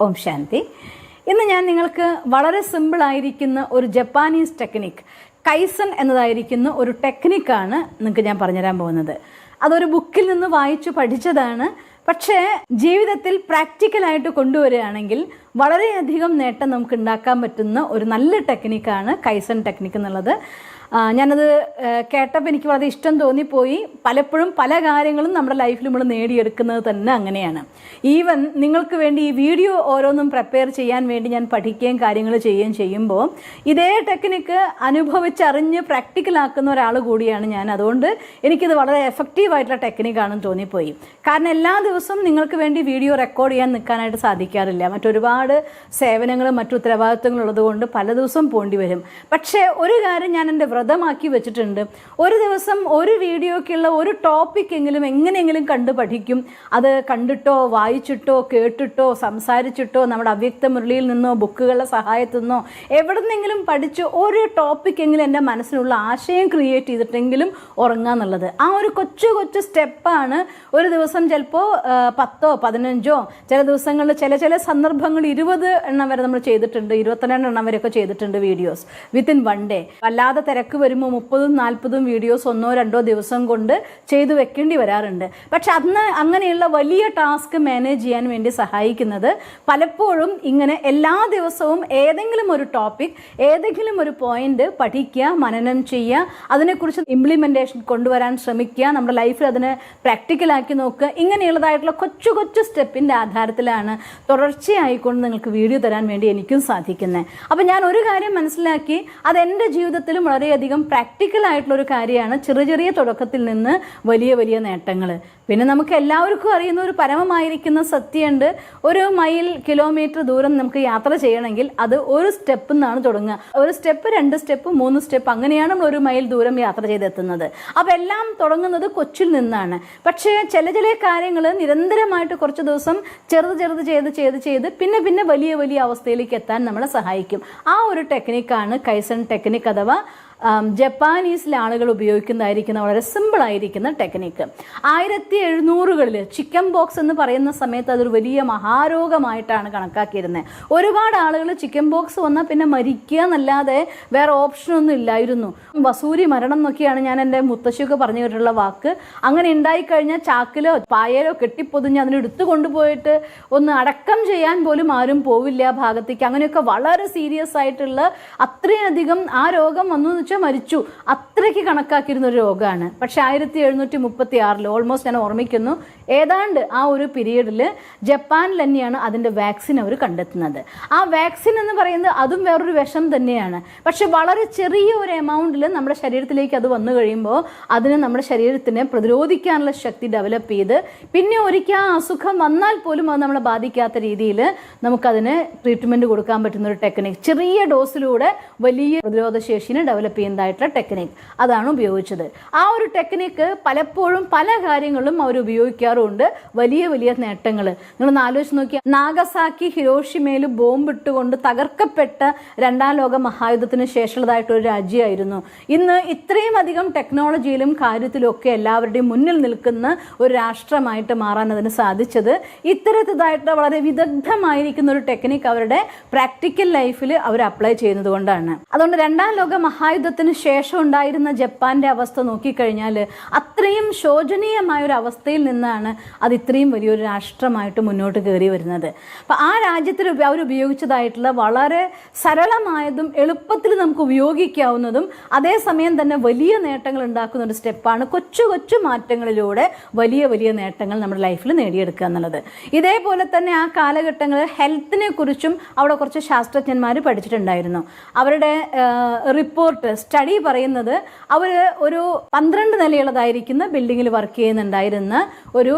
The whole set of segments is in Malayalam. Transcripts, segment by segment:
ഓം ശാന്തി. ഇന്ന് ഞാൻ നിങ്ങൾക്ക് വളരെ സിമ്പിളായിരിക്കുന്ന ഒരു ജപ്പാനീസ് ടെക്നിക്ക്, കൈസൻ എന്നതായിരിക്കുന്ന ഒരു ടെക്നിക്കാണ് നിങ്ങൾക്ക് ഞാൻ പറഞ്ഞുതരാൻ പോകുന്നത്. അതൊരു ബുക്കിൽ നിന്ന് വായിച്ചു പഠിച്ചതാണ്. പക്ഷേ ജീവിതത്തിൽ പ്രാക്ടിക്കലായിട്ട് കൊണ്ടുവരികയാണെങ്കിൽ വളരെയധികം നേട്ടം നമുക്ക് ഉണ്ടാക്കാൻ പറ്റുന്ന ഒരു നല്ല ടെക്നിക്കാണ് കൈസൻ ടെക്നിക്ക് എന്നുള്ളത്. ഞാനത് കേട്ടപ്പോൾ എനിക്ക് വളരെ ഇഷ്ടം തോന്നിപ്പോയി. പലപ്പോഴും പല കാര്യങ്ങളും നമ്മുടെ ലൈഫിൽ നമ്മൾ നേടിയെടുക്കുന്നത് തന്നെ അങ്ങനെയാണ്. ഈവൻ നിങ്ങൾക്ക് വേണ്ടി ഈ വീഡിയോ ഓരോന്നും പ്രിപ്പയർ ചെയ്യാൻ വേണ്ടി ഞാൻ പഠിക്കുകയും കാര്യങ്ങൾ ചെയ്യുകയും ചെയ്യുമ്പോൾ ഇതേ ടെക്നിക്ക് അനുഭവിച്ചറിഞ്ഞ് പ്രാക്ടിക്കലാക്കുന്ന ഒരാൾ കൂടിയാണ് ഞാൻ. അതുകൊണ്ട് എനിക്കിത് വളരെ എഫക്റ്റീവായിട്ടുള്ള ടെക്നിക്കാണെന്ന് തോന്നിപ്പോയി. കാരണം എല്ലാ ദിവസവും നിങ്ങൾക്ക് വേണ്ടി വീഡിയോ റെക്കോർഡ് ചെയ്യാൻ നിൽക്കാനായിട്ട് സാധിക്കാറില്ല. മറ്റൊരുപാട് സേവനങ്ങളും മറ്റു ഉത്തരവാദിത്വങ്ങളും ഉള്ളതുകൊണ്ട് പല ദിവസവും പോണ്ടി വരും. പക്ഷേ ഒരു കാര്യം ഞാൻ എൻ്റെ വ്രതമാക്കി വെച്ചിട്ടുണ്ട്. ഒരു ദിവസം ഒരു വീഡിയോയ്ക്കുള്ള ഒരു ടോപ്പിക് എങ്കിലും എങ്ങനെയെങ്കിലും കണ്ടു പഠിക്കും. അത് കണ്ടിട്ടോ വായിച്ചിട്ടോ കേട്ടിട്ടോ സംസാരിച്ചിട്ടോ നമ്മുടെ അവ്യക്ത മുരളിയിൽ നിന്നോ ബുക്കുകളുടെ സഹായത്തിൽ നിന്നോ എവിടെ നിന്നെങ്കിലും പഠിച്ച് ഒരു ടോപ്പിക് എങ്കിലും എൻ്റെ മനസ്സിലുള്ള ആശയം ക്രിയേറ്റ് ചെയ്തിട്ടെങ്കിലും ഉറങ്ങുക എന്നുള്ളത്. ആ ഒരു കൊച്ചു കൊച്ചു സ്റ്റെപ്പാണ് ഒരു ദിവസം ചിലപ്പോൾ 10 15 ചില ദിവസങ്ങളിൽ ചില സന്ദർഭങ്ങൾ 20 എണ്ണം വരെ നമ്മൾ ചെയ്തിട്ടുണ്ട്, 22 എണ്ണം വരെയൊക്കെ ചെയ്തിട്ടുണ്ട് വീഡിയോസ് വിത്തിൻ 1 ഡേ. അല്ലാതെ തിരക്ക് വരുമ്പോൾ 30 40 വീഡിയോസ് 1 2 ദിവസം കൊണ്ട് ചെയ്തു വെക്കേണ്ടി വരാറുണ്ട്. പക്ഷെ അന്ന് അങ്ങനെയുള്ള വലിയ ടാസ്ക് മാനേജ് ചെയ്യാൻ വേണ്ടി സഹായിക്കുന്നത് പലപ്പോഴും ഇങ്ങനെ എല്ലാ ദിവസവും ഏതെങ്കിലും ഒരു ടോപ്പിക്, ഏതെങ്കിലും ഒരു പോയിന്റ് പഠിക്കുക, മനനം ചെയ്യുക, അതിനെക്കുറിച്ച് ഇംപ്ലിമെൻറ്റേഷൻ കൊണ്ടുവരാൻ ശ്രമിക്കുക, നമ്മുടെ ലൈഫിൽ അതിനെ പ്രാക്ടിക്കലാക്കി നോക്കുക. ഇങ്ങനെയുള്ളതായിട്ടുള്ള കൊച്ചു കൊച്ചു സ്റ്റെപ്പിൻ്റെ ആധാരത്തിലാണ് തുടർച്ചയായിക്കൊണ്ട് നിങ്ങൾക്ക് വീഡിയോ തരാൻ വേണ്ടി എനിക്കും സാധിക്കുന്നത്. അപ്പോൾ ഞാൻ ഒരു കാര്യം മനസ്സിലാക്കി, അതെൻ്റെ ജീവിതത്തിലും വളരെയധികം പ്രാക്ടിക്കലായിട്ടുള്ളൊരു കാര്യമാണ്. ചെറിയ തുടക്കത്തിൽ നിന്ന് വലിയ വലിയ നേട്ടങ്ങൾ. പിന്നെ നമുക്ക് എല്ലാവർക്കും അറിയുന്ന ഒരു പരമമായിരിക്കുന്ന സത്യമുണ്ട്. ഒരു മൈൽ കിലോമീറ്റർ ദൂരം നമുക്ക് യാത്ര ചെയ്യണമെങ്കിൽ അത് ഒരു സ്റ്റെപ്പിൽ നിന്നാണ് തുടങ്ങുക. ഒരു സ്റ്റെപ്പ്, 2 സ്റ്റെപ്പ്, 3 സ്റ്റെപ്പ്, അങ്ങനെയാണ് നമ്മൾ ഒരു മൈൽ ദൂരം യാത്ര ചെയ്തെത്തുന്നത്. അപ്പോൾ എല്ലാം തുടങ്ങുന്നത് കൊച്ചിൽ നിന്നാണ്. പക്ഷേ ചില കാര്യങ്ങൾ നിരന്തരമായിട്ട് കുറച്ച് ദിവസം ചെറുത് ചെയ്ത് പിന്നെ വലിയ വലിയ അവസ്ഥയിലേക്ക് എത്താൻ നമ്മളെ സഹായിക്കും. ആ ഒരു ടെക്നിക്കാണ് കൈസൻ ടെക്നിക്ക്, അഥവാ ജപ്പാനീസിലെ ആളുകൾ ഉപയോഗിക്കുന്നതായിരിക്കുന്ന വളരെ സിമ്പിളായിരിക്കുന്ന ടെക്നിക്ക്. 1700കളിൽ ചിക്കൻ ബോക്സ് എന്ന് പറയുന്ന സമയത്ത് അതൊരു വലിയ മഹാരോഗമായിട്ടാണ് കണക്കാക്കിയിരുന്നത്. ഒരുപാട് ആളുകൾ ചിക്കൻ ബോക്സ് വന്നാൽ പിന്നെ മരിക്കുക എന്നല്ലാതെ വേറെ ഓപ്ഷനൊന്നും ഇല്ലായിരുന്നു. വസൂരി മരണം എന്നൊക്കെയാണ് ഞാൻ എൻ്റെ മുത്തശ്ശിയൊക്കെ പറഞ്ഞു കേട്ടിട്ടുള്ള വാക്ക്. അങ്ങനെ ഉണ്ടായിക്കഴിഞ്ഞാൽ ചാക്കിലോ പായലോ കെട്ടിപ്പൊതിഞ്ഞ് അതിനെടുത്ത് കൊണ്ടുപോയിട്ട് ഒന്ന് അടക്കം ചെയ്യാൻ പോലും ആരും പോവില്ല ഭാഗത്തേക്ക്. അങ്ങനെയൊക്കെ വളരെ സീരിയസ് ആയിട്ടുള്ള അത്രയധികം ആ രോഗം വന്നു മരിച്ചു, അത്രയ്ക്ക് കണക്കാക്കിയിരുന്ന ഒരു രോഗമാണ്. പക്ഷെ 1736 ഓൾമോസ്റ്റ് ഞാൻ ഓർമ്മിക്കുന്നു, ഏതാണ്ട് ആ ഒരു പീരീഡിൽ ജപ്പാനിൽ തന്നെയാണ് അതിൻ്റെ വാക്സിൻ അവർ കണ്ടെത്തുന്നത്. ആ വാക്സിൻ എന്ന് പറയുന്നത് അതും വേറൊരു വിഷം തന്നെയാണ്. പക്ഷെ വളരെ ചെറിയ ഒരു എമൗണ്ടിൽ നമ്മുടെ ശരീരത്തിലേക്ക് അത് വന്നു കഴിയുമ്പോൾ അതിന് നമ്മുടെ ശരീരത്തിനെ പ്രതിരോധിക്കാനുള്ള ശക്തി ഡെവലപ്പ് ചെയ്ത് പിന്നെ ഒരിക്കൽ ആ അസുഖം വന്നാൽ പോലും അത് നമ്മളെ ബാധിക്കാത്ത രീതിയിൽ നമുക്കതിന് ട്രീറ്റ്മെൻറ്റ് കൊടുക്കാൻ പറ്റുന്ന ഒരു ടെക്നിക്ക്. ചെറിയ ഡോസിലൂടെ വലിയ പ്രതിരോധ ശേഷിനെ ഡെവലപ്പ് ചെയ്യുന്നതായിട്ടുള്ള ടെക്നിക്ക് അതാണ് ഉപയോഗിച്ചത്. ആ ഒരു ടെക്നിക്ക് പലപ്പോഴും പല കാര്യങ്ങളും അവർ ഉപയോഗിക്കാറുണ്ട്. വലിയ വലിയ നേട്ടങ്ങൾ നിങ്ങളൊന്ന് ആലോചിച്ച് നോക്കിയാൽ, നാഗസാക്കി ഹിരോഷിമയിൽ ബോംബിട്ടുകൊണ്ട് തകർക്കപ്പെട്ട 2ാം ലോക മഹായുദ്ധത്തിന് ശേഷമുള്ളതായിട്ടൊരു രാജ്യമായിരുന്നു. ഇന്ന് ഇത്രയും അധികം ടെക്നോളജിയിലും കാര്യത്തിലും ഒക്കെ എല്ലാവരുടെയും മുന്നിൽ നിൽക്കുന്ന ഒരു രാഷ്ട്രമായിട്ട് മാറാൻ അതിന് സാധിച്ചത് ഇത്തരത്തിലായിട്ടുള്ള വളരെ വിദഗ്ധമായിരിക്കുന്ന ഒരു ടെക്നിക്ക് അവരുടെ പ്രാക്ടിക്കൽ ലൈഫിൽ അവർ അപ്ലൈ ചെയ്യുന്നത് കൊണ്ടാണ്. അതുകൊണ്ട് 2ാം ലോക മഹായുദ്ധത്തിന് ശേഷം ഉണ്ടായിരുന്ന ജപ്പാന്റെ അവസ്ഥ നോക്കിക്കഴിഞ്ഞാൽ അത്രയും ശോചനീയമായ ഒരു അവസ്ഥയിൽ നിന്നാണ് അത് ഇത്രയും വലിയൊരു രാഷ്ട്രമായിട്ട് മുന്നോട്ട് കയറി വരുന്നത്. അപ്പം ആ രാജ്യത്തിൽ അവർ ഉപയോഗിച്ചതായിട്ടുള്ള വളരെ സരളമായതും എളുപ്പത്തിൽ നമുക്ക് ഉപയോഗിക്കാവുന്നതും അതേസമയം തന്നെ വലിയ നേട്ടങ്ങൾ ഉണ്ടാക്കുന്ന ഒരു സ്റ്റെപ്പാണ് കൊച്ചു കൊച്ചു മാറ്റങ്ങളിലൂടെ വലിയ വലിയ നേട്ടങ്ങൾ നമ്മുടെ ലൈഫിൽ നേടിയെടുക്കുക എന്നുള്ളത്. ഇതേപോലെ തന്നെ ആ കാലഘട്ടങ്ങളിൽ ഹെൽത്തിനെ കുറിച്ചും അവിടെ കുറച്ച് ശാസ്ത്രജ്ഞന്മാർ പഠിച്ചിട്ടുണ്ടായിരുന്നു. അവരുടെ റിപ്പോർട്ട് സ്റ്റഡി പറയുന്നത് അവർ ഒരു 12 നിലയുള്ളതായിരിക്കുന്ന ബിൽഡിങ്ങിൽ വർക്ക് ചെയ്യുന്നുണ്ടായിരുന്ന ഒരു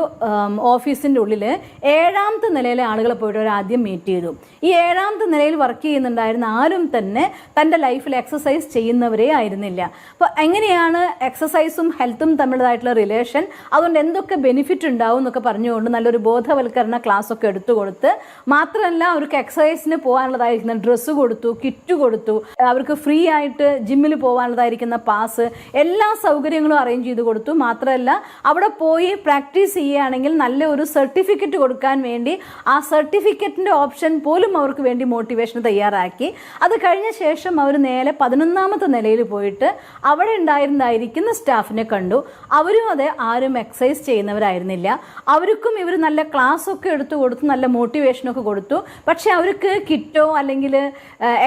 ഓഫീസിൻ്റെ ഉള്ളിൽ 7ാമത്തെ നിലയിലെ ആളുകളെ പോയിട്ട് അവർ ആദ്യം മീറ്റ് ചെയ്തു. ഈ 7ാമത്തെ നിലയിൽ വർക്ക് ചെയ്യുന്നുണ്ടായിരുന്ന ആരും തന്നെ തൻ്റെ ലൈഫിൽ എക്സസൈസ് ചെയ്യുന്നവരേ ആയിരുന്നില്ല. അപ്പോൾ എങ്ങനെയാണ് എക്സസൈസും ഹെൽത്തും തമ്മിലുള്ളതായിട്ടുള്ള റിലേഷൻ, അതുകൊണ്ട് എന്തൊക്കെ ബെനിഫിറ്റ് ഉണ്ടാവും എന്നൊക്കെ പറഞ്ഞുകൊണ്ട് നല്ലൊരു ബോധവൽക്കരണ ക്ലാസ്സൊക്കെ എടുത്തു കൊടുത്ത്, മാത്രമല്ല അവർക്ക് എക്സസൈസിന് പോകാനുള്ളതായിരിക്കുന്ന ഡ്രസ്സ് കൊടുത്തു, കിറ്റ് കൊടുത്തു, അവർക്ക് ഫ്രീ ആയിട്ട് ജിമ്മിൽ ജിമ്മിൽ പോകാനുള്ളതായിരിക്കുന്ന പാസ്, എല്ലാ സൗകര്യങ്ങളും അറേഞ്ച് ചെയ്ത് കൊടുത്തു. മാത്രമല്ല അവിടെ പോയി പ്രാക്ടീസ് ചെയ്യുകയാണെങ്കിൽ നല്ല ഒരു സർട്ടിഫിക്കറ്റ് കൊടുക്കാൻ വേണ്ടി ആ സർട്ടിഫിക്കറ്റിൻ്റെ ഓപ്ഷൻ പോലും അവർക്ക് വേണ്ടി മോട്ടിവേഷൻ തയ്യാറാക്കി. അത് കഴിഞ്ഞ ശേഷം അവർ നേരെ 11ാമത്തെ നിലയിൽ പോയിട്ട് അവിടെ ഉണ്ടായിരുന്നായിരിക്കുന്ന സ്റ്റാഫിനെ കണ്ടു. അവരും അതെ, ആരും എക്സസൈസ് ചെയ്യുന്നവരായിരുന്നില്ല. അവർക്കും ഇവർ നല്ല ക്ലാസ്സൊക്കെ എടുത്തു കൊടുത്തു, നല്ല മോട്ടിവേഷനൊക്കെ കൊടുത്തു. പക്ഷെ അവർക്ക് കിറ്റോ അല്ലെങ്കിൽ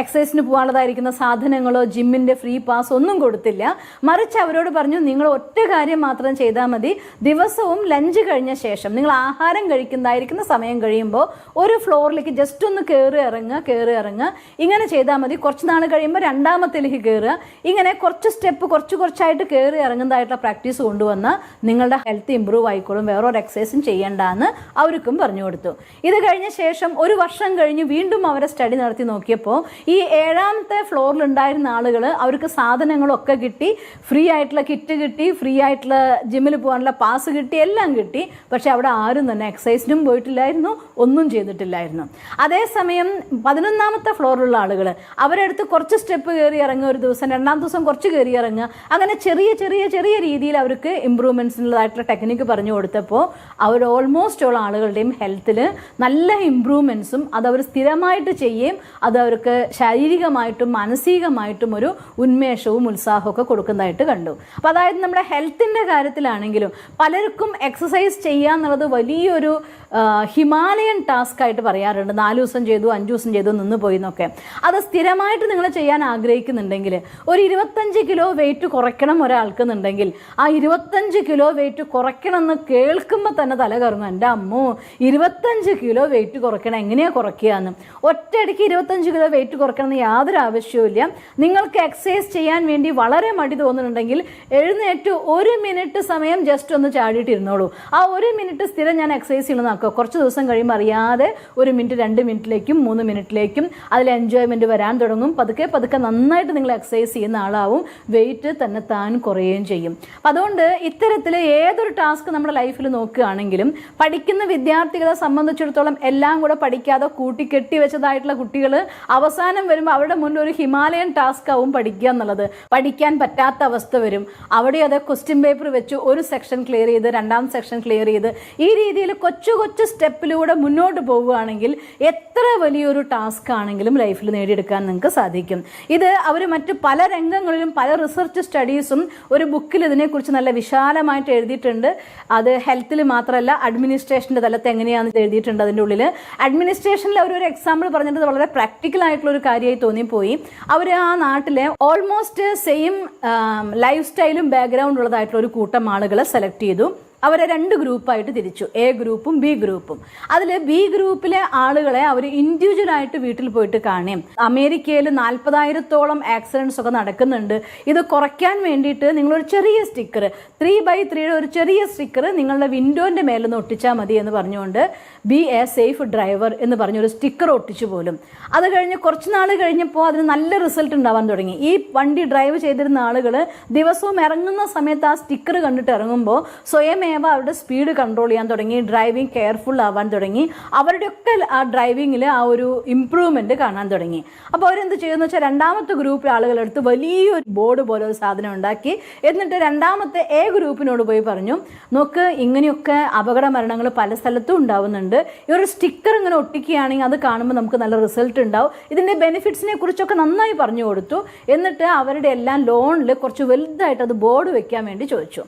എക്സസൈസിന് പോകാനുള്ളതായിരിക്കുന്ന സാധനങ്ങളോ ജിമ്മിൻ്റെ ഫ്രീ പാസ് ഒന്നും കൊടുത്തില്ല. മറിച്ച് അവരോട് പറഞ്ഞു, നിങ്ങൾ ഒറ്റ കാര്യം മാത്രം ചെയ്താൽ മതി. ദിവസവും ലഞ്ച് കഴിഞ്ഞ ശേഷം നിങ്ങൾ ആഹാരം കഴിക്കുന്നതായിരിക്കുന്ന സമയം കഴിയുമ്പോൾ ഒരു ഫ്ലോറിലേക്ക് ജസ്റ്റ് ഒന്ന് കയറി ഇറങ്ങുക. ഇങ്ങനെ ചെയ്താൽ മതി. കുറച്ച് നാൾ കഴിയുമ്പോൾ 2ാമത്തേലേക്ക് കയറുക. ഇങ്ങനെ കുറച്ച് സ്റ്റെപ്പ് കുറച്ചായിട്ട് കയറി ഇറങ്ങുന്നതായിട്ടുള്ള പ്രാക്ടീസ് കൊണ്ടുവന്നാൽ നിങ്ങളുടെ ഹെൽത്ത് ഇമ്പ്രൂവ് ആയിക്കോളും, വേറൊരു എക്സസൈസും ചെയ്യേണ്ടെന്ന് അവർക്കും പറഞ്ഞു കൊടുത്തു. ഇത് കഴിഞ്ഞ ശേഷം 1 വർഷം കഴിഞ്ഞ് വീണ്ടും അവരെ സ്റ്റഡി നടത്തി നോക്കിയപ്പോൾ ഈ 7ാമത്തെ ഫ്ലോറിൽ ഉണ്ടായിരുന്ന ആളുകൾ അവർക്ക് സാധനങ്ങളൊക്കെ കിട്ടി, ഫ്രീ ആയിട്ടുള്ള കിറ്റ് കിട്ടി, ഫ്രീ ആയിട്ടുള്ള ജിമ്മിൽ പോകാനുള്ള പാസ് കിട്ടി, എല്ലാം കിട്ടി. പക്ഷെ അവിടെ ആരും തന്നെ എക്സസൈസിനും പോയിട്ടില്ലായിരുന്നു, ഒന്നും ചെയ്തിട്ടില്ലായിരുന്നു. അതേസമയം 11ാമത്തെ ഫ്ലോറിലുള്ള ആളുകൾ അവരടുത്ത് കുറച്ച് സ്റ്റെപ്പ് കയറി ഇറങ്ങുക ഒരു ദിവസം, 2ാം ദിവസം കുറച്ച് കയറി ഇറങ്ങുക, അങ്ങനെ ചെറിയ രീതിയിൽ അവർക്ക് ഇമ്പ്രൂവ്മെൻറ്റ്സിനുള്ളതായിട്ടുള്ള ടെക്നിക്ക് പറഞ്ഞു കൊടുത്തപ്പോൾ അവർ ഓൾമോസ്റ്റ് ഉള്ള ആളുകളുടെയും ഹെൽത്തിൽ നല്ല ഇമ്പ്രൂവ്മെൻറ്റ്സും അതവർ സ്ഥിരമായിട്ട് ചെയ്യുകയും അത് അവർക്ക് ശാരീരികമായിട്ടും മാനസികമായിട്ടും ഒരു ഉന്മേഷവും ഉത്സാഹമൊക്കെ കൊടുക്കുന്നതായിട്ട് കണ്ടു. അപ്പോൾ അതായത് നമ്മുടെ ഹെൽത്തിൻ്റെ കാര്യത്തിലാണെങ്കിലും പലർക്കും എക്സസൈസ് ചെയ്യുക എന്നുള്ളത് വലിയൊരു ഹിമാലയൻ ടാസ്ക് ആയിട്ട് പറയാറുണ്ട്. 4 ദിവസം ചെയ്തു, 5 ദിവസം ചെയ്തു, നിന്ന് പോയി എന്നൊക്കെ. അത് സ്ഥിരമായിട്ട് നിങ്ങൾ ചെയ്യാൻ ആഗ്രഹിക്കുന്നുണ്ടെങ്കിൽ, ഒരു 25 കിലോ വെയിറ്റ് കുറയ്ക്കണം ഒരാൾക്കെന്നുണ്ടെങ്കിൽ, ആ 25 കിലോ വെയിറ്റ് കുറയ്ക്കണം എന്ന് കേൾക്കുമ്പോൾ തന്നെ തല കറങ്ങും. എൻ്റെ അമ്മോ, 25 കിലോ വെയിറ്റ് കുറയ്ക്കണം, എങ്ങനെയാണ് കുറയ്ക്കുകയെന്ന്. ഒറ്റയടിക്ക് 25 കിലോ വെയിറ്റ് കുറയ്ക്കണം എന്ന് യാതൊരു ആവശ്യവുമില്ല. നിങ്ങൾക്ക് എക്സസൈസ് ചെയ്യാൻ വേണ്ടി വളരെ മടി തോന്നുന്നുണ്ടെങ്കിൽ എഴുന്നേറ്റ് 1 മിനിറ്റ് സമയം ജസ്റ്റ് ഒന്ന് ചാടിയിട്ടിരുന്നോളൂ. ആ 1 മിനിറ്റ് സ്ഥിരം ഞാൻ എക്സസൈസ് ചെയ്യണമെന്നാക്കുക. കുറച്ച് ദിവസം കഴിയുമ്പോൾ അറിയാതെ 1 മിനിറ്റ് 2 മിനിറ്റിലേക്കും 3 മിനിറ്റിലേക്കും അതിൽ എൻജോയ്മെൻറ്റ് വരാൻ തുടങ്ങും. പതുക്കെ നന്നായിട്ട് നിങ്ങൾ എക്സസൈസ് ചെയ്യുന്ന ആളാവും, വെയിറ്റ് തന്നെ താൻ കുറയുകയും ചെയ്യും. അപ്പം അതുകൊണ്ട് ഇത്തരത്തിൽ ഏതൊരു ടാസ്ക് നമ്മുടെ ലൈഫിൽ നോക്കുകയാണെങ്കിലും പഠിക്കുന്ന വിദ്യാർത്ഥികളെ സംബന്ധിച്ചിടത്തോളം എല്ലാം കൂടെ പഠിക്കാതെ കൂട്ടിക്കെട്ടി വെച്ചതായിട്ടുള്ള കുട്ടികൾ അവസാനം വരുമ്പോൾ അവരുടെ മുന്നിൽ ഒരു ഹിമാലയൻ ടാസ്ക് ആവും പഠിക്കുക എന്നുള്ളത്. പഠിക്കാൻ പറ്റാത്ത അവസ്ഥ വരും. അവിടെ അത് ക്വസ്റ്റ്യൻ പേപ്പർ വെച്ച് ഒരു സെക്ഷൻ ക്ലിയർ ചെയ്ത് 2ാം സെക്ഷൻ ക്ലിയർ ചെയ്ത് ഈ രീതിയിൽ കൊച്ചു സ്റ്റെപ്പിലൂടെ മുന്നോട്ട് പോവുകയാണെങ്കിൽ എത്ര വലിയൊരു ടാസ്ക് ആണെങ്കിലും ലൈഫിൽ നേടിയെടുക്കാൻ നിങ്ങൾക്ക് സാധിക്കും. ഇത് അവർ മറ്റ് പല രംഗങ്ങളിലും പല റിസർച്ച് സ്റ്റഡീസും ഒരു ബുക്കിൽ ഇതിനെക്കുറിച്ച് നല്ല വിശാലമായിട്ട് എഴുതിയിട്ടുണ്ട്. അത് ഹെൽത്തിൽ മാത്രമല്ല അഡ്മിനിസ്ട്രേഷൻ്റെ തലത്ത് എങ്ങനെയാണെന്ന് എഴുതിയിട്ടുണ്ട്. അതിൻ്റെ ഉള്ളിൽ അഡ്മിനിസ്ട്രേഷനിൽ അവരൊരു എക്സാമ്പിൾ പറഞ്ഞിട്ട് വളരെ പ്രാക്ടിക്കൽ ആയിട്ടുള്ള ഒരു കാര്യമായി തോന്നിപ്പോയി. അവർ ആ നാട്ടിലെ ഓൾമോസ്റ്റ് സെയിം ലൈഫ് സ്റ്റൈലും ബാക്ക്ഗ്രൗണ്ട് ഉള്ളതായിട്ടുള്ള ഒരു കൂട്ടം ആളുകളെ സെലക്ട് ചെയ്തു. അവരെ 2 ഗ്രൂപ്പായിട്ട് തിരിച്ചു, എ ഗ്രൂപ്പും ബി ഗ്രൂപ്പും. അതിൽ ബി ഗ്രൂപ്പിലെ ആളുകളെ അവർ ഇൻഡിവിജ്വലായിട്ട് വീട്ടിൽ പോയിട്ട് കാണും. അമേരിക്കയിൽ 40,000-ഓളം ആക്സിഡൻസ് ഒക്കെ നടക്കുന്നുണ്ട്. ഇത് കുറയ്ക്കാൻ വേണ്ടിയിട്ട് നിങ്ങളൊരു ചെറിയ സ്റ്റിക്കർ 3x3 ഒരു ചെറിയ സ്റ്റിക്കർ നിങ്ങളുടെ വിൻഡോൻ്റെ മേലൊന്ന് ഒട്ടിച്ചാൽ മതി എന്ന് പറഞ്ഞുകൊണ്ട് ബി എ സേഫ് ഡ്രൈവർ എന്ന് പറഞ്ഞൊരു സ്റ്റിക്കർ ഒട്ടിച്ചു പോലും. അത് കഴിഞ്ഞ് കുറച്ച് നാൾ കഴിഞ്ഞപ്പോൾ അതിന് നല്ല റിസൾട്ട് ഉണ്ടാവാൻ തുടങ്ങി. ഈ വണ്ടി ഡ്രൈവ് ചെയ്തിരുന്ന ആളുകൾ ദിവസവും ഇറങ്ങുന്ന സമയത്ത് ആ സ്റ്റിക്കർ കണ്ടിട്ട് ഇറങ്ങുമ്പോൾ സ്വയമേ അവരുടെ സ്പീഡ് കൺട്രോൾ ചെയ്യാൻ തുടങ്ങി, ഡ്രൈവിംഗ് കെയർഫുൾ ആവാൻ തുടങ്ങി. അവരുടെയൊക്കെ ആ ഡ്രൈവിങ്ങിൽ ആ ഒരു ഇമ്പ്രൂവ്മെൻറ്റ് കാണാൻ തുടങ്ങി. അപ്പോൾ അവരെന്ത് ചെയ്യുമെന്ന് വെച്ചാൽ 2ാമത്തെ ഗ്രൂപ്പ് ആളുകളെടുത്ത് വലിയൊരു ബോർഡ് പോലെ ഒരു സാധനം ഉണ്ടാക്കി. എന്നിട്ട് 2ാമത്തെ എ ഗ്രൂപ്പിനോട് പോയി പറഞ്ഞു, നോക്ക് ഇങ്ങനെയൊക്കെ അപകട മരണങ്ങൾ പല സ്ഥലത്തും ഉണ്ടാവുന്നുണ്ട്. ഈ ഒരു സ്റ്റിക്കർ ഇങ്ങനെ ഒട്ടിക്കുകയാണെങ്കിൽ അത് കാണുമ്പോൾ നമുക്ക് നല്ല റിസൾട്ട് ഉണ്ടാവും. ഇതിൻ്റെ ബെനിഫിറ്റ്സിനെ കുറിച്ചൊക്കെ നന്നായി പറഞ്ഞു കൊടുത്തു. എന്നിട്ട് അവരുടെ എല്ലാം ലോണിൽ കുറച്ച് വലുതായിട്ട് അത് ബോർഡ് വെക്കാൻ വേണ്ടി ചോദിച്ചു.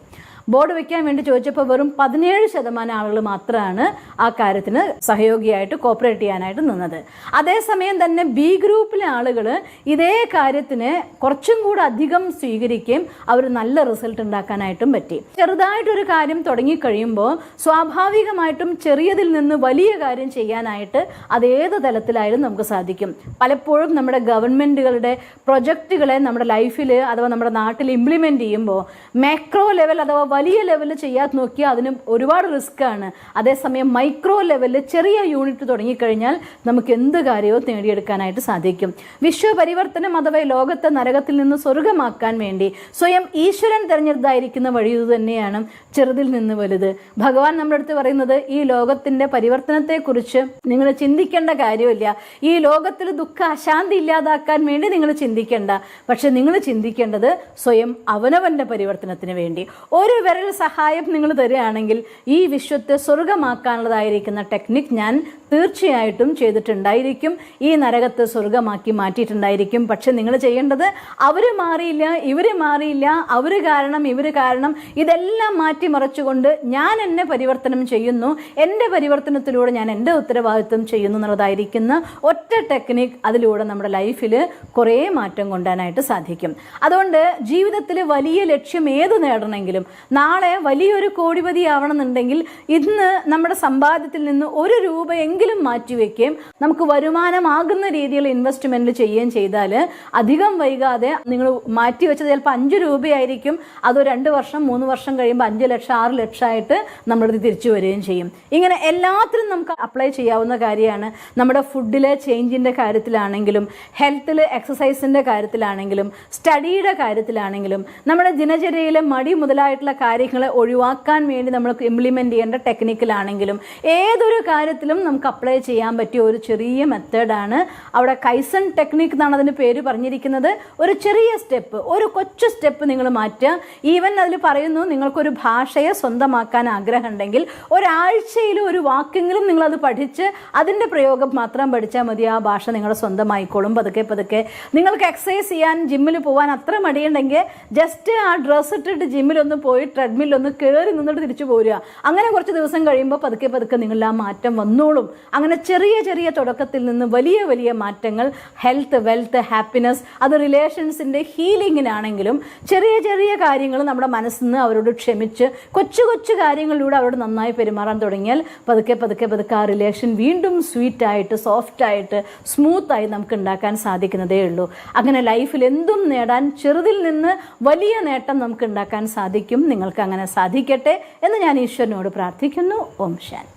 ബോർഡ് വെക്കാൻ വേണ്ടി ചോദിച്ചപ്പോൾ വെറും 17% ആളുകൾ മാത്രമാണ് ആ കാര്യത്തിന് സഹയോഗിയായിട്ട് കോപ്പറേറ്റ് ചെയ്യാനായിട്ട് നിന്നത്. അതേസമയം തന്നെ ബി ഗ്രൂപ്പിലെ ആളുകൾ ഇതേ കാര്യത്തിന് കുറച്ചും കൂടെ അധികം സ്വീകരിക്കുകയും അവർ നല്ല റിസൾട്ട് ഉണ്ടാക്കാനായിട്ടും പറ്റി. ചെറുതായിട്ടൊരു കാര്യം തുടങ്ങിക്കഴിയുമ്പോൾ സ്വാഭാവികമായിട്ടും ചെറിയതിൽ നിന്ന് വലിയ കാര്യം ചെയ്യാനായിട്ട് അതേത് തലത്തിലായാലും നമുക്ക് സാധിക്കും. പലപ്പോഴും നമ്മുടെ ഗവൺമെൻറ്റുകളുടെ പ്രൊജക്റ്റുകളെ നമ്മുടെ ലൈഫിൽ അഥവാ നമ്മുടെ നാട്ടിൽ ഇംപ്ലിമെൻ്റ് ചെയ്യുമ്പോൾ മാക്രോ ലെവൽ അഥവാ വലിയ ലെവലിൽ ചെയ്യാൻ നോക്കിയാൽ അതിന് ഒരുപാട് റിസ്ക് ആണ്. അതേസമയം മൈക്രോ ലെവലിൽ ചെറിയ യൂണിറ്റ് തുടങ്ങിക്കഴിഞ്ഞാൽ നമുക്ക് എന്ത് കാര്യവും നേടിയെടുക്കാനായിട്ട് സാധിക്കും. വിശ്വപരിവർത്തനം അഥവാ ലോകത്തെ നരകത്തിൽ നിന്ന് സ്വർഗമാക്കാൻ വേണ്ടി സ്വയം ഈശ്വരൻ തിരഞ്ഞെടുത്തായിരിക്കുന്ന വഴി ഇത് തന്നെയാണ്, ചെറുതിൽ നിന്ന് വലുത്. ഭഗവാൻ നമ്മുടെ അടുത്ത് പറയുന്നത് ഈ ലോകത്തിന്റെ പരിവർത്തനത്തെക്കുറിച്ച് നിങ്ങൾ ചിന്തിക്കേണ്ട കാര്യമില്ല. ഈ ലോകത്തിൽ ദുഃഖ അശാന്തി ഇല്ലാതാക്കാൻ വേണ്ടി നിങ്ങൾ ചിന്തിക്കേണ്ട. പക്ഷെ നിങ്ങൾ ചിന്തിക്കേണ്ടത് സ്വയം അവനവന്റെ പരിവർത്തനത്തിന് വേണ്ടി. ഒരു വിരൽ സഹായം നിങ്ങൾ തരികയാണെങ്കിൽ ഈ വിശ്വത്തെ സ്വർഗമാക്കാനുള്ളതായിരിക്കുന്ന ടെക്നിക് ഞാൻ തീർച്ചയായിട്ടും ചെയ്തിട്ടുണ്ടായിരിക്കും. ഈ നരകത്തെ സ്വർഗമാക്കി മാറ്റിയിട്ടുണ്ടായിരിക്കും. പക്ഷെ നിങ്ങൾ ചെയ്യേണ്ടത് അവർ മാറിയില്ല, ഇവർ മാറിയില്ല, അവർ കാരണം ഇവർ കാരണം ഇതെല്ലാം മാറ്റിമറിച്ചുകൊണ്ട് ഞാൻ എന്നെ പരിവർത്തനം ചെയ്യുന്നു, എൻ്റെ പരിവർത്തനത്തിലൂടെ ഞാൻ എൻ്റെ ഉത്തരവാദിത്വം ചെയ്യുന്നു എന്നുള്ളതായിരിക്കുന്ന ഒറ്റ ടെക്നിക് അതിലൂടെ നമ്മുടെ ലൈഫിൽ കുറേ മാറ്റം കൊണ്ടുവരാനായിട്ട് സാധിക്കും. അതുകൊണ്ട് ജീവിതത്തിൽ വലിയ ലക്ഷ്യം ഏത് നേടണമെങ്കിലും, നാളെ വലിയൊരു കോടിപതി ആവണമെന്നുണ്ടെങ്കിൽ ഇന്ന് നമ്മുടെ സമ്പാദ്യത്തിൽ നിന്ന് 1 രൂപയെങ്കിലും മാറ്റിവെക്കുകയും നമുക്ക് വരുമാനമാകുന്ന രീതിയിൽ ഇൻവെസ്റ്റ്മെന്റ് ചെയ്യുകയും ചെയ്താൽ അധികം വൈകാതെ നിങ്ങൾ മാറ്റിവെച്ചത് ചിലപ്പോൾ 5 രൂപയായിരിക്കും, അത് 2 വർഷം 3 വർഷം കഴിയുമ്പോൾ 5 ലക്ഷം 6 ലക്ഷമായിട്ട് നമ്മളത് തിരിച്ചു വരികയും ചെയ്യും. ഇങ്ങനെ എല്ലാത്തിനും നമുക്ക് അപ്ലൈ ചെയ്യാവുന്ന കാര്യമാണ്. നമ്മുടെ ഫുഡിലെ ചേഞ്ചിൻ്റെ കാര്യത്തിലാണെങ്കിലും, ഹെൽത്തിൽ എക്സസൈസിൻ്റെ കാര്യത്തിലാണെങ്കിലും, സ്റ്റഡിയുടെ കാര്യത്തിലാണെങ്കിലും, നമ്മുടെ ദിനചര്യയിലെ മടി മുതലായിട്ടുള്ള കാര്യങ്ങളെ ഒഴിവാക്കാൻ വേണ്ടി നമ്മൾ ഇംപ്ലിമെൻ്റ് ചെയ്യേണ്ട ടെക്നിക്കിലാണെങ്കിലും, ഏതൊരു കാര്യത്തിലും നമുക്ക് അപ്ലൈ ചെയ്യാൻ പറ്റിയ ഒരു ചെറിയ മെത്തേഡാണ്. അവിടെ കൈസൺ ടെക്നിക് എന്നാണ് അതിന് പേര് പറഞ്ഞിരിക്കുന്നത്. ഒരു ചെറിയ സ്റ്റെപ്പ്, ഒരു കൊച്ചു സ്റ്റെപ്പ് നിങ്ങൾ മാറ്റുക. ഈവൻ അതിൽ പറയുന്നു, നിങ്ങൾക്കൊരു ഭാഷയെ സ്വന്തമാക്കാൻ ആഗ്രഹം ഉണ്ടെങ്കിൽ ഒരാഴ്ചയിൽ ഒരു വാക്കെങ്കിലും നിങ്ങളത് പഠിച്ച് അതിൻ്റെ പ്രയോഗം മാത്രം പഠിച്ചാൽ മതി. ആ ഭാഷ നിങ്ങളുടെ സ്വന്തമായിക്കോളും. പതുക്കെ പതുക്കെ നിങ്ങൾക്ക് എക്സസൈസ് ചെയ്യാൻ ജിമ്മിൽ പോകാൻ അത്ര മടിയുണ്ടെങ്കിൽ ജസ്റ്റ് ആ ഡ്രസ്സ് ഇട്ടിട്ട് ജിമ്മിലൊന്ന് പോയി ട്രെഡ്മില്ലൊന്ന് കയറി നിന്നിട്ട് തിരിച്ചു പോരുക. അങ്ങനെ കുറച്ച് ദിവസം കഴിയുമ്പോൾ പതുക്കെ പതുക്കെ നിങ്ങളിൽ ആ മാറ്റം വന്നോളും. അങ്ങനെ ചെറിയ ചെറിയ തുടക്കത്തിൽ നിന്ന് വലിയ വലിയ മാറ്റങ്ങൾ, ഹെൽത്ത്, വെൽത്ത്, ഹാപ്പിനെസ്, അത് റിലേഷൻസിൻ്റെ ഹീലിങ്ങിനാണെങ്കിലും ചെറിയ ചെറിയ കാര്യങ്ങൾ നമ്മുടെ മനസ്സിൽ നിന്ന് അവരോട് ക്ഷമിച്ച് കൊച്ചു കൊച്ചു കാര്യങ്ങളിലൂടെ അവരോട് നന്നായി പെരുമാറാൻ തുടങ്ങിയാൽ പതുക്കെ പതുക്കെ പതുക്കെ ആ റിലേഷൻ വീണ്ടും സ്വീറ്റായിട്ട്, സോഫ്റ്റായിട്ട്, സ്മൂത്തായി നമുക്ക് ഉണ്ടാക്കാൻ സാധിക്കുന്നതേ ഉള്ളൂ. അങ്ങനെ ലൈഫിൽ എന്തും നേടാൻ ചെറുതിൽ നിന്ന് വലിയ നേട്ടം നമുക്ക് ഉണ്ടാക്കാൻ സാധിക്കും. നിങ്ങൾക്ക് അങ്ങനെ സാധിക്കട്ടെ എന്ന് ഞാൻ ഈശ്വരനോട് പ്രാർത്ഥിക്കുന്നു. ഓം ശാന്തി.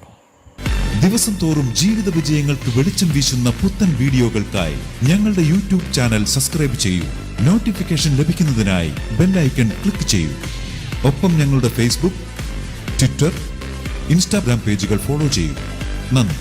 ദിവസം തോറും ജീവിത വിജയങ്ങൾക്ക് വെളിച്ചം വീശുന്ന പുത്തൻ വീഡിയോകൾക്കായി ഞങ്ങളുടെ യൂട്യൂബ് ചാനൽ സബ്സ്ക്രൈബ് ചെയ്യൂ. നോട്ടിഫിക്കേഷൻ ലഭിക്കുന്നതിനായി ബെൽ ഐക്കൺ ക്ലിക്ക് ചെയ്യൂ. ഒപ്പം ഞങ്ങളുടെ ഫേസ്ബുക്ക്, ട്വിറ്റർ, ഇൻസ്റ്റാഗ്രാം പേജുകൾ ഫോളോ ചെയ്യൂ. നന്ദി.